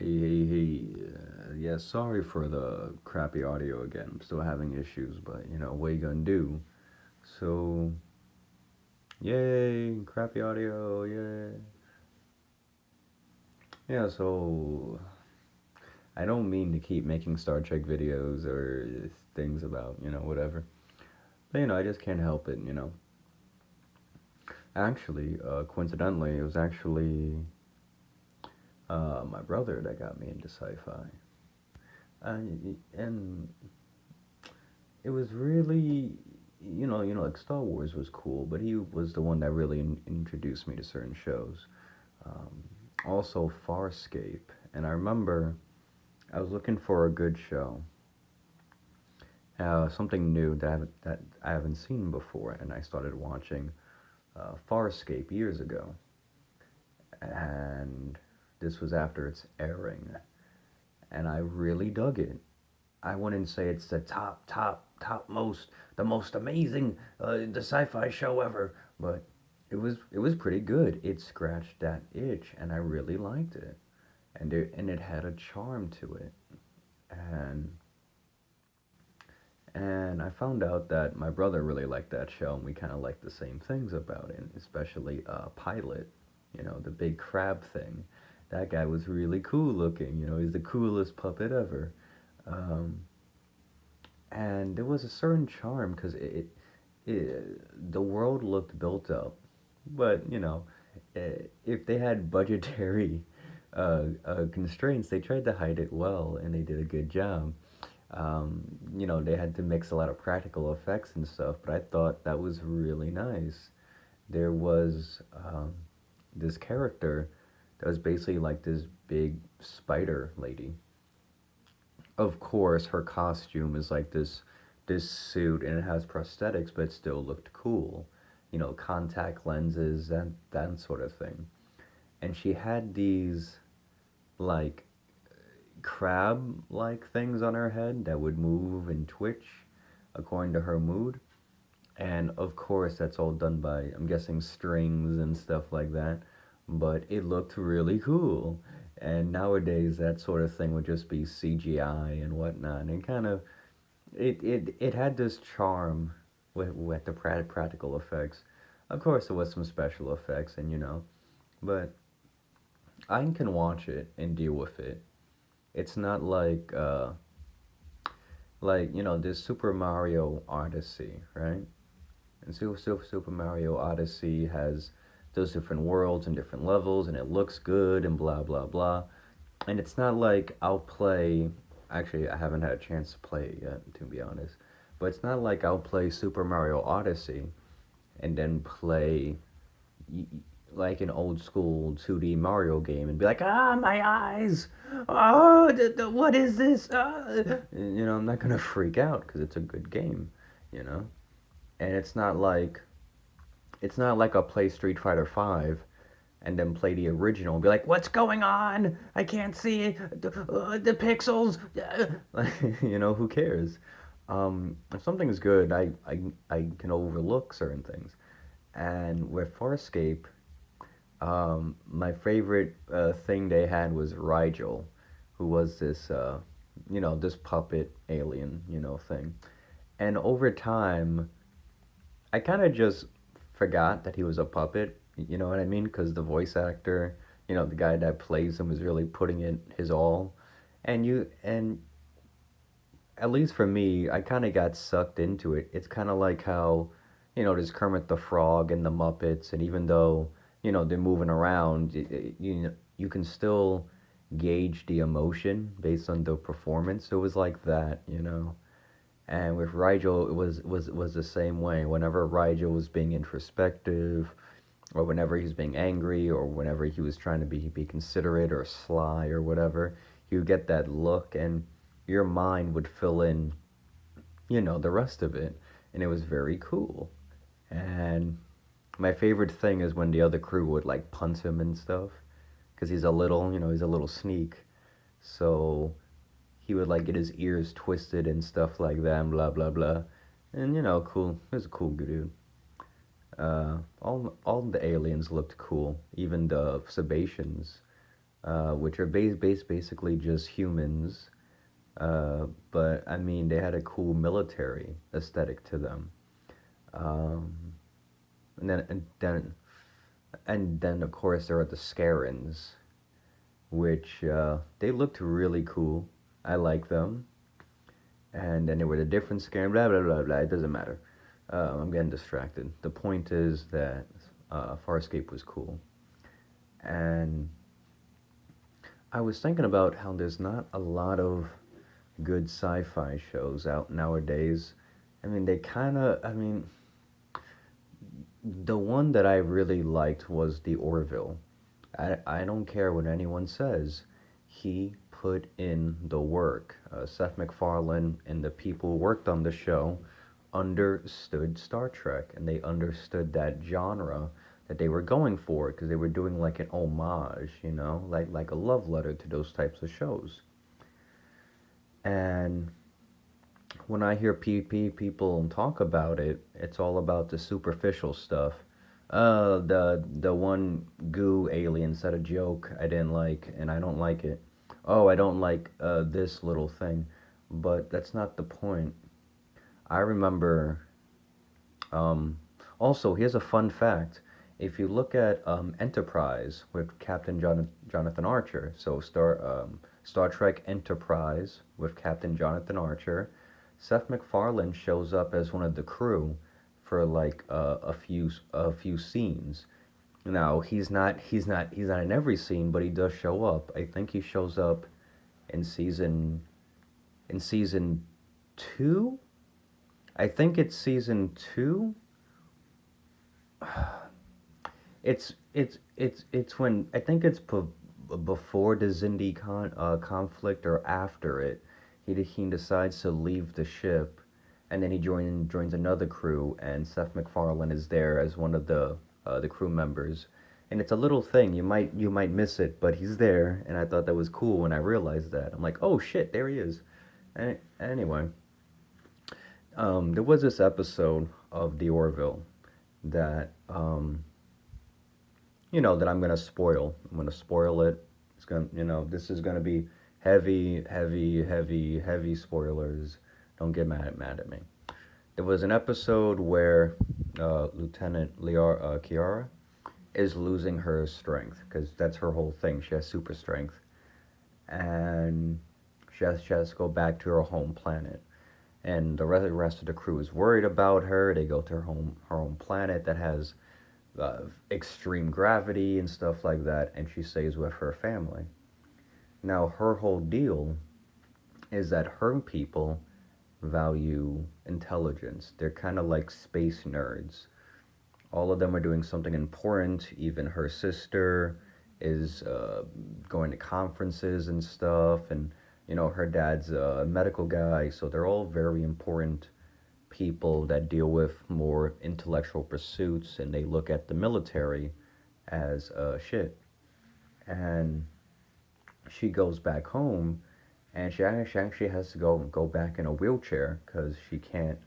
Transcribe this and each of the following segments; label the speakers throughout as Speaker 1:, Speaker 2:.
Speaker 1: Yeah, sorry for the crappy audio again. I'm still having issues, but what you gonna do? So, yay, crappy audio, yay. Yeah, so I don't mean to keep making Star Trek videos or things about, whatever. But, I just can't help it. Actually, coincidentally, it was actually my brother that got me into sci-fi. And it was really, like Star Wars was cool, but he was the one that really introduced me to certain shows. Um, Also, FarScape, and I remember I was looking for a good show, something new that I haven't seen before, and I started watching FarScape years ago, and this was after its airing, and I really dug it. I wouldn't say it's the top most, the most amazing, the sci-fi show ever, but it was pretty good. It scratched that itch, and I really liked it, and it had a charm to it, and and I found out that my brother really liked that show, and we kind of liked the same things about it, especially Pilot, the big crab thing. That guy was really cool looking. He's the coolest puppet ever. Um, and there was a certain charm because the world looked built up, but if they had budgetary constraints, they tried to hide it well, and they did a good job. They had to mix a lot of practical effects and stuff, but I thought that was really nice. There was this character that was basically like this big spider lady. Of course, her costume is like this suit, and it has prosthetics, but it still looked cool. Contact lenses and that sort of thing. And she had these like crab like things on her head that would move and twitch according to her mood. And of course, that's all done by, I'm guessing, strings and stuff like that. But it looked really cool. And nowadays, that sort of thing would just be CGI and whatnot. And it had this charm with the practical effects. Of course, there was some special effects, but I can watch it and deal with it. It's not like this Super Mario Odyssey, right? And Super Mario Odyssey has those different worlds and different levels, and it looks good and blah blah blah. And it's not like I'll play. Actually, I haven't had a chance to play it yet, to be honest. But it's not like I'll play Super Mario Odyssey and then play like an old school 2D Mario game and be like, my eyes! Oh, what is this? I'm not gonna freak out because it's a good game, you know. And it's not like I'll play Street Fighter Five and then play the original and be like, "What's going on? I can't see the pixels." Who cares? If something's good, I can overlook certain things. And with Farscape, my favorite thing they had was Rigel, who was this puppet alien, thing. And over time, I kind of just forgot that he was a puppet. You know what I mean? Because the voice actor, the guy that plays him, is really putting in his all. And at least for me, I kind of got sucked into it. It's kind of like how, there's Kermit the Frog and the Muppets, and even though, they're moving around, you can still gauge the emotion based on the performance. So it was like that. And with Rigel, it was the same way. Whenever Rigel was being introspective, or whenever he was being angry, or whenever he was trying to be considerate or sly or whatever, you would get that look, and your mind would fill in, the rest of it, and it was very cool. And my favorite thing is when the other crew would like punt him and stuff, because he's a little sneak, so he would like get his ears twisted and stuff like that, and blah blah blah, and cool. He was a cool dude. All the aliens looked cool, even the Sebaceans. which are basically just humans. But I mean, they had a cool military aesthetic to them. Um, and then of course there are the Scarens, which they looked really cool. I like them. And then there were the different Scarens. Blah blah blah blah. It doesn't matter. I'm getting distracted. The point is that Farscape was cool, and I was thinking about how there's not a lot of good sci-fi shows out nowadays. I mean, the one that I really liked was the Orville. I don't care what anyone says. He put in the work. Seth MacFarlane and the people who worked on the show understood Star Trek, and they understood that genre that they were going for, because they were doing like an homage, like a love letter to those types of shows. And when I hear people talk about it, it's all about the superficial stuff. The one goo alien said a joke I didn't like, and I don't like it. Oh, I don't like this little thing, but that's not the point. I remember. Um, Also, here's a fun fact. If you look at Enterprise with Jonathan Archer, so Star Trek Enterprise with Captain Jonathan Archer, Seth MacFarlane shows up as one of the crew for like a few scenes. Now he's not in every scene, but he does show up. I think he shows up in season 2. I think it's season 2. It's when I think it's before the conflict or after it. He decides to leave the ship, and then he joins another crew, and Seth MacFarlane is there as one of the crew members. And it's a little thing, you might miss it, but he's there, and I thought that was cool when I realized that. I'm like, oh shit, there he is. Anyway, there was this episode of The Orville that that I'm gonna spoil. I'm gonna spoil it. It's gonna, this is gonna be heavy, heavy, heavy, heavy spoilers. Don't get mad at me. There was an episode where Lieutenant Kiara is losing her strength, because that's her whole thing. She has super strength, and she has to go back to her home planet. And the rest of the crew is worried about her. They go to her home planet that has extreme gravity and stuff like that, and she stays with her family. Now, her whole deal is that her people value intelligence. They're kind of like space nerds. All of them are doing something important. Even her sister is going to conferences and stuff, and her dad's a medical guy, so they're all very important people that deal with more intellectual pursuits, and they look at the military as shit. And she goes back home, and she actually has to go back in a wheelchair because she can't.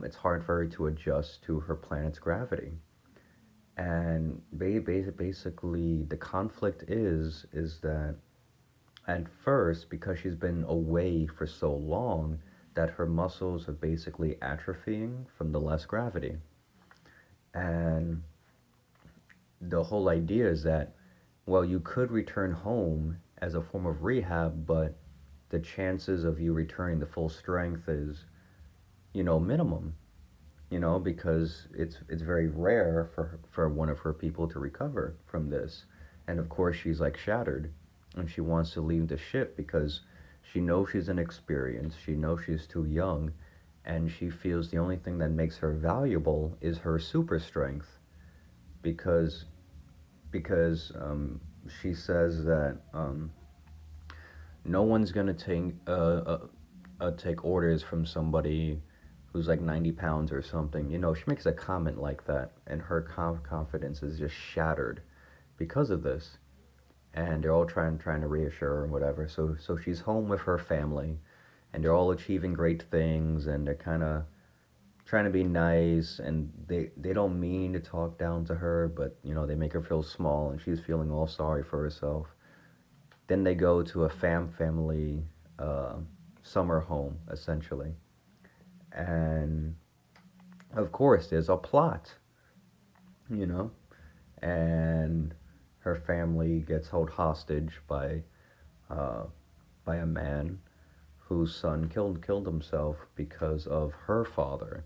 Speaker 1: It's hard for her to adjust to her planet's gravity. And basically, the conflict is that at first, because she's been away for so long, that her muscles are basically atrophying from the less gravity. And the whole idea is that, well, you could return home as a form of rehab, but the chances of you returning to full strength is, minimum, because it's very rare for one of her people to recover from this. And of course, she's like shattered, and she wants to leave the ship because she knows she's inexperienced, she knows she's too young, and she feels the only thing that makes her valuable is her super strength, because she says that no one's gonna take orders from somebody who's like 90 pounds or something. She makes a comment like that, and her confidence is just shattered because of this. And they're all trying to reassure her and whatever. So she's home with her family, and they're all achieving great things, and they're kind of trying to be nice, and they don't mean to talk down to her, but they make her feel small, and she's feeling all sorry for herself. Then they go to a family uh, summer home essentially, and of course there's a plot, you know, and her family gets held hostage uh, by a man whose son killed himself because of her father,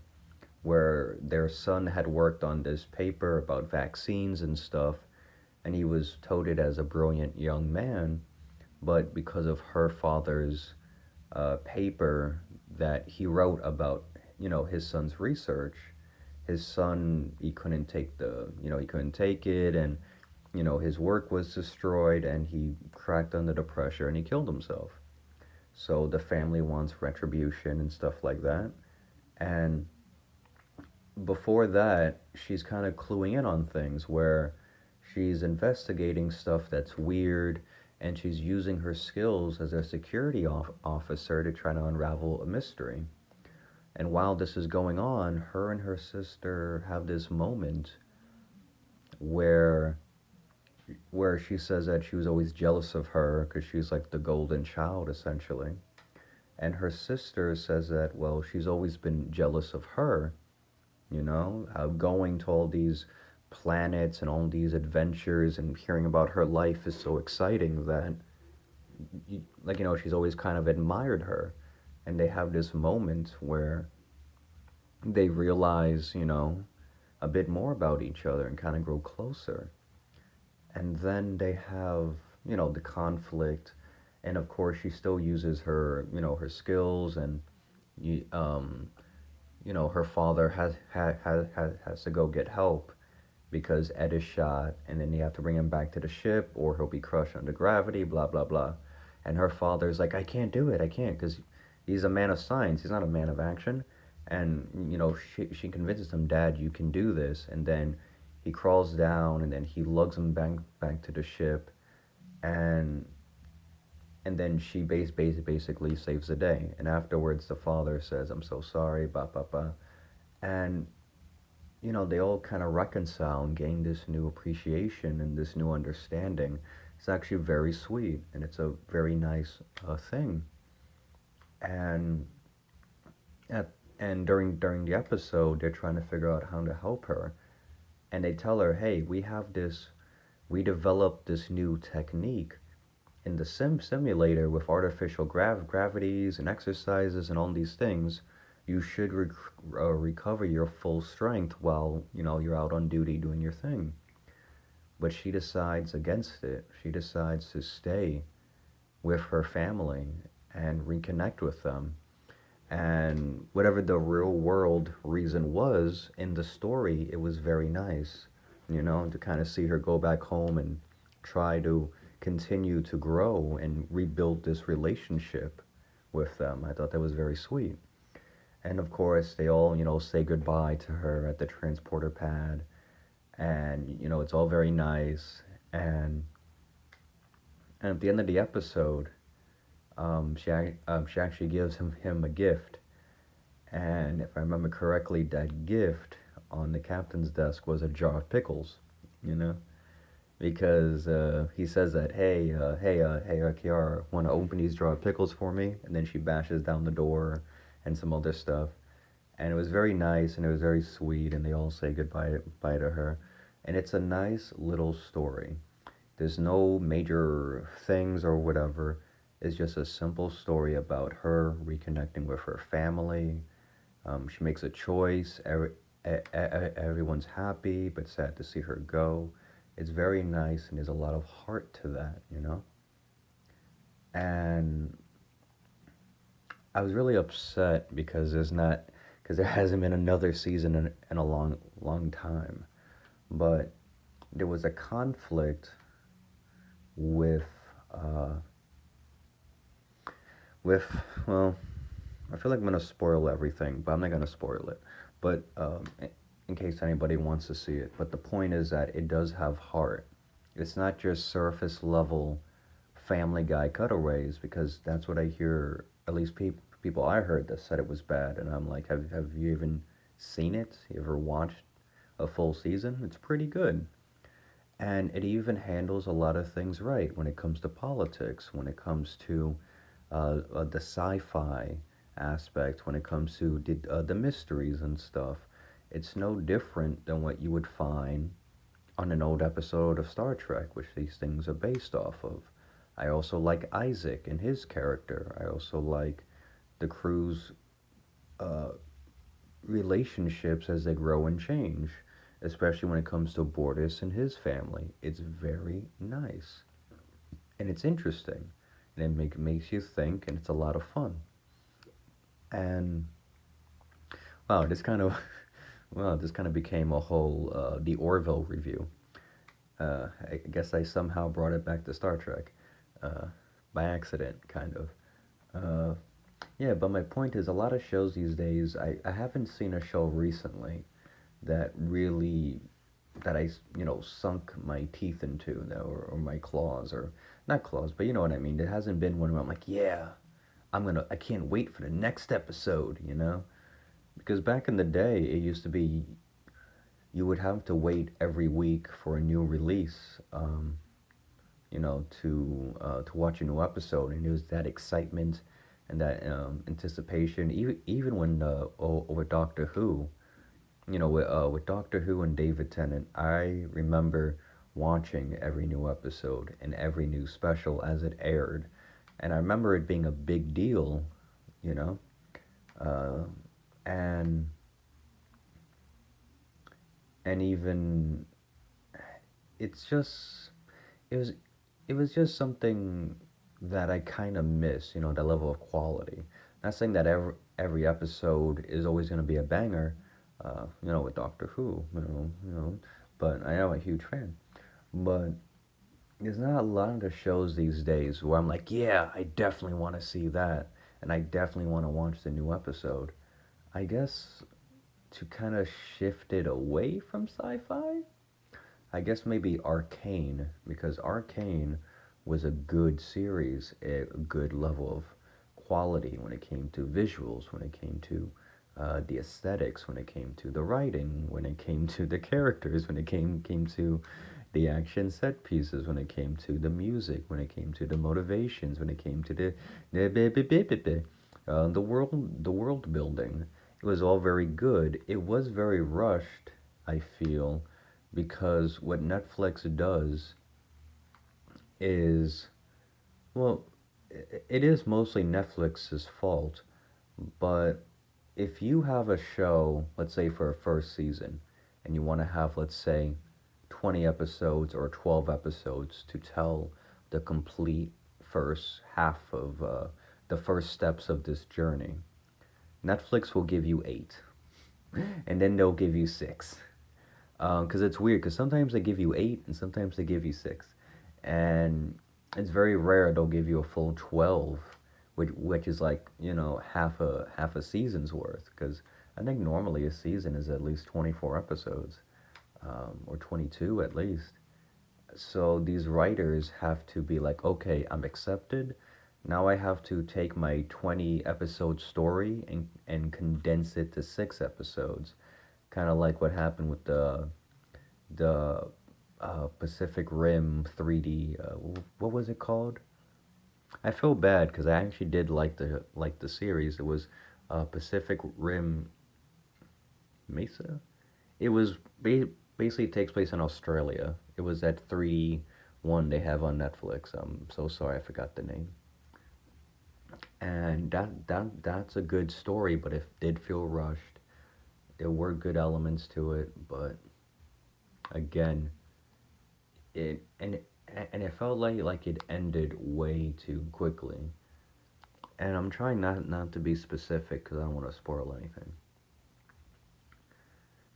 Speaker 1: where their son had worked on this paper about vaccines and stuff, and he was touted as a brilliant young man, but because of her father's paper that he wrote about, his son's research, his son, he couldn't take it, and his work was destroyed, and he cracked under the pressure and he killed himself. So the family wants retribution and stuff like that. And before that, she's kind of cluing in on things where she's investigating stuff that's weird, and she's using her skills as a security officer to try to unravel a mystery. And while this is going on, her and her sister have this moment where she says that she was always jealous of her because she's like the golden child essentially. And her sister says that, well, she's always been jealous of her, going to all these planets and all these adventures and hearing about her life is so exciting that, she's always kind of admired her. And they have this moment where they realize, a bit more about each other and kind of grow closer. And then they have, the conflict. And of course, she still uses her, her skills, and her father has to go get help because Ed is shot, and then you have to bring him back to the ship, or he'll be crushed under gravity. Blah blah blah. And her father's like, I can't do it, I can't, because he's a man of science. He's not a man of action. And she convinces him, Dad, you can do this. And then he crawls down, and then he lugs him back to the ship, and then she basically saves the day. And afterwards, the father says, I'm so sorry, ba ba ba. And, they all kind of reconcile and gain this new appreciation and this new understanding. It's actually very sweet, and it's a very nice thing. And during the episode, they're trying to figure out how to help her. And they tell her, hey, we developed this new technique in the simulator with artificial gravities and exercises and all these things. You should recover your full strength while you're out on duty doing your thing. But she decides against it. She decides to stay with her family and reconnect with them. And whatever the real world reason was in the story, it was very nice, to kind of see her go back home and try to continue to grow and rebuild this relationship with them. I thought that was very sweet. And of course, they all, say goodbye to her at the transporter pad. And, it's all very nice. And at the end of the episode, she actually gives him a gift. And if I remember correctly, that gift on the captain's desk was a jar of pickles, because he says that, hey, Kiara, want to open these jar of pickles for me? And then she bashes down the door and some other stuff. And it was very nice, and it was very sweet, and they all say goodbye to her. And it's a nice little story. There's no major things or whatever. It's just a simple story about her reconnecting with her family. She makes a choice. Everyone's happy, but sad to see her go. It's very nice, and there's a lot of heart to that, And I was really upset because there hasn't been another season in a long time. But there was a conflict with, well, I feel like I'm going to spoil everything, but I'm not going to spoil it. But in case anybody wants to see it. But the point is that it does have heart. It's not just surface level Family Guy cutaways, because that's what I hear, at least people I heard that said it was bad. And I'm like, have you even seen it? You ever watched a full season? It's pretty good. And it even handles a lot of things right when it comes to politics, when it comes to the sci-fi aspect, when it comes to the mysteries and stuff. It's no different than what you would find on an old episode of Star Trek, which these things are based off of. I also like Isaac and his character. I also like the crew's uh, relationships as they grow and change, especially when it comes to Bortus and his family. It's very nice and it's interesting, and makes you think, and it's a lot of fun. And wow, this kind of well, this kind of became a whole the Orville review. I guess I somehow brought it back to Star Trek uh, by accident, kind of. Uh, yeah, but my point is, a lot of shows these days, I haven't seen a show recently that really that sunk my teeth into, or my claws, or not claws, but you know what I mean. There hasn't been one where I'm like, yeah, I can't wait for the next episode, you know? Because back in the day, it used to be you would have to wait every week for a new release, to watch a new episode, and it was that excitement and that anticipation. Even when with Doctor Who, with Doctor Who and David Tennant, I remember watching every new episode and every new special as it aired, and I remember it being a big deal, you know, uh, and even it's just it was just something that I kind of miss, that level of quality. Not saying that every episode is always going to be a banger, with Doctor Who, but I am a huge fan. But there's not a lot of the shows these days where I'm like, yeah, I definitely want to see that, and I definitely want to watch the new episode. I guess to kind of shift it away from sci-fi, I guess maybe Arcane, because Arcane was a good series, a good level of quality when it came to visuals, when it came to the aesthetics, when it came to the writing, when it came to the characters, when it came to the action set pieces, when it came to the music, when it came to the motivations, when it came to the world building. It was all very good. It was very rushed, I feel, because what Netflix does is, well, it is mostly Netflix's fault, but if you have a show, let's say for a first season, and you want to have, let's say, 20 episodes or 12 episodes to tell the complete first half of the first steps of this journey, Netflix will give you 8, and then they'll give you 6. Because it's weird, because sometimes they give you 8 and sometimes they give you 6. And it's very rare they'll give you a full 12, which is like, half a season's worth. Because I think normally a season is at least 24 episodes, or 22 at least. So these writers have to be like, okay, I'm accepted. Now I have to take my 20 episode story and condense it to 6 episodes. Kind of like what happened with the Pacific Rim 3D. What was it called? I feel bad because I actually did like the series. It was Pacific Rim Mesa. It was basically, it takes place in Australia. It was that 3D one they have on Netflix. I'm so sorry I forgot the name. And that's a good story, but it did feel rushed. There were good elements to it, but again, it and and it felt like it ended way too quickly. And I'm trying not to be specific because I don't want to spoil anything.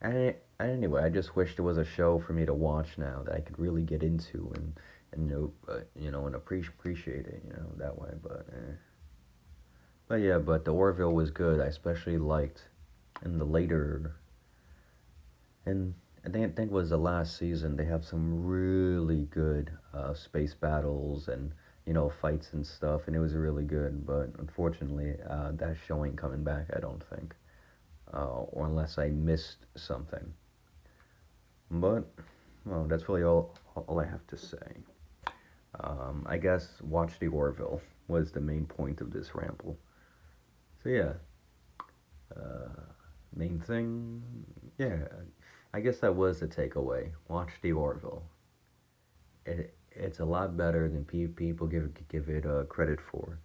Speaker 1: And anyway, I just wish there was a show for me to watch now that I could really get into and appreciate it, that way. But yeah, but the Orville was good. I especially liked in the later, and I think it was the last season. They have some really good space battles and fights and stuff, and it was really good. But unfortunately, that show ain't coming back. I don't think, or unless I missed something. But well, that's really all all I have to say. I guess watch the Orville was the main point of this ramble. So yeah, main thing, yeah, I guess that was the takeaway. Watch the Orville. It's a lot better than people give it credit for.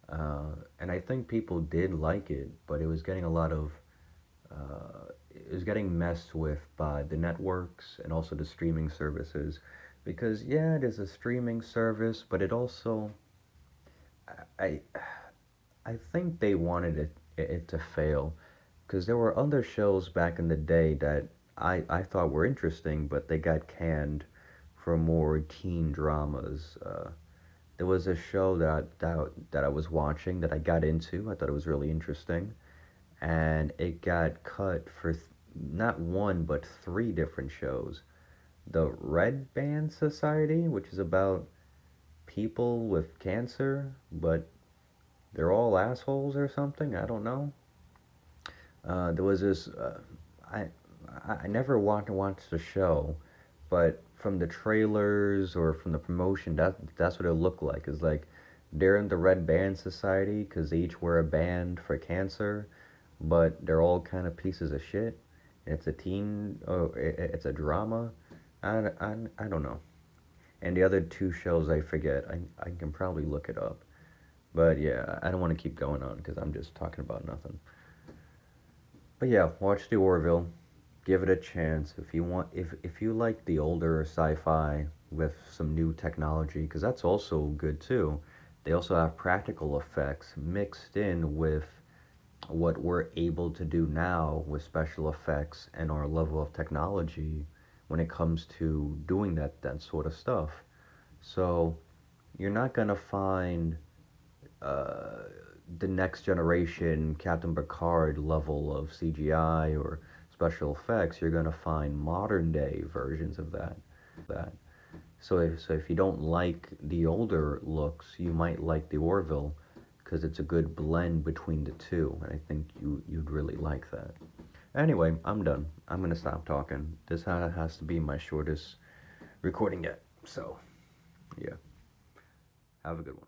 Speaker 1: And I think people did like it, but it was getting a lot of it was getting messed with by the networks and also the streaming services, because yeah, it is a streaming service, but it also I I think they wanted it to fail, because there were other shows back in the day that I thought were interesting, but they got canned for more teen dramas. There was a show that I was watching that I got into. I thought it was really interesting, and it got cut for not one but three different shows. The Red Band Society, which is about people with cancer, but they're all assholes or something. I don't know. There was this. I I never want to watch the show, but from the trailers or from the promotion, that's what it looked like. It's like they're in the Red Band Society because they each wear a band for cancer, but they're all kind of pieces of shit. It's a teen. Oh, it's a drama. I don't know. And the other two shows I forget. I can probably look it up. But yeah, I don't want to keep going on because I'm just talking about nothing. But yeah, watch the Orville. Give it a chance if you want. If you like the older sci-fi with some new technology, because that's also good too. They also have practical effects mixed in with what we're able to do now with special effects and our level of technology when it comes to doing that sort of stuff. So you're not gonna find uh, the next generation Captain Picard level of CGI or special effects. You're gonna find modern day versions of that. So if you don't like the older looks, you might like the Orville because it's a good blend between the two, and I think you'd really like that. Anyway, I'm done. I'm gonna stop talking. This has to be my shortest recording yet. So yeah, have a good one.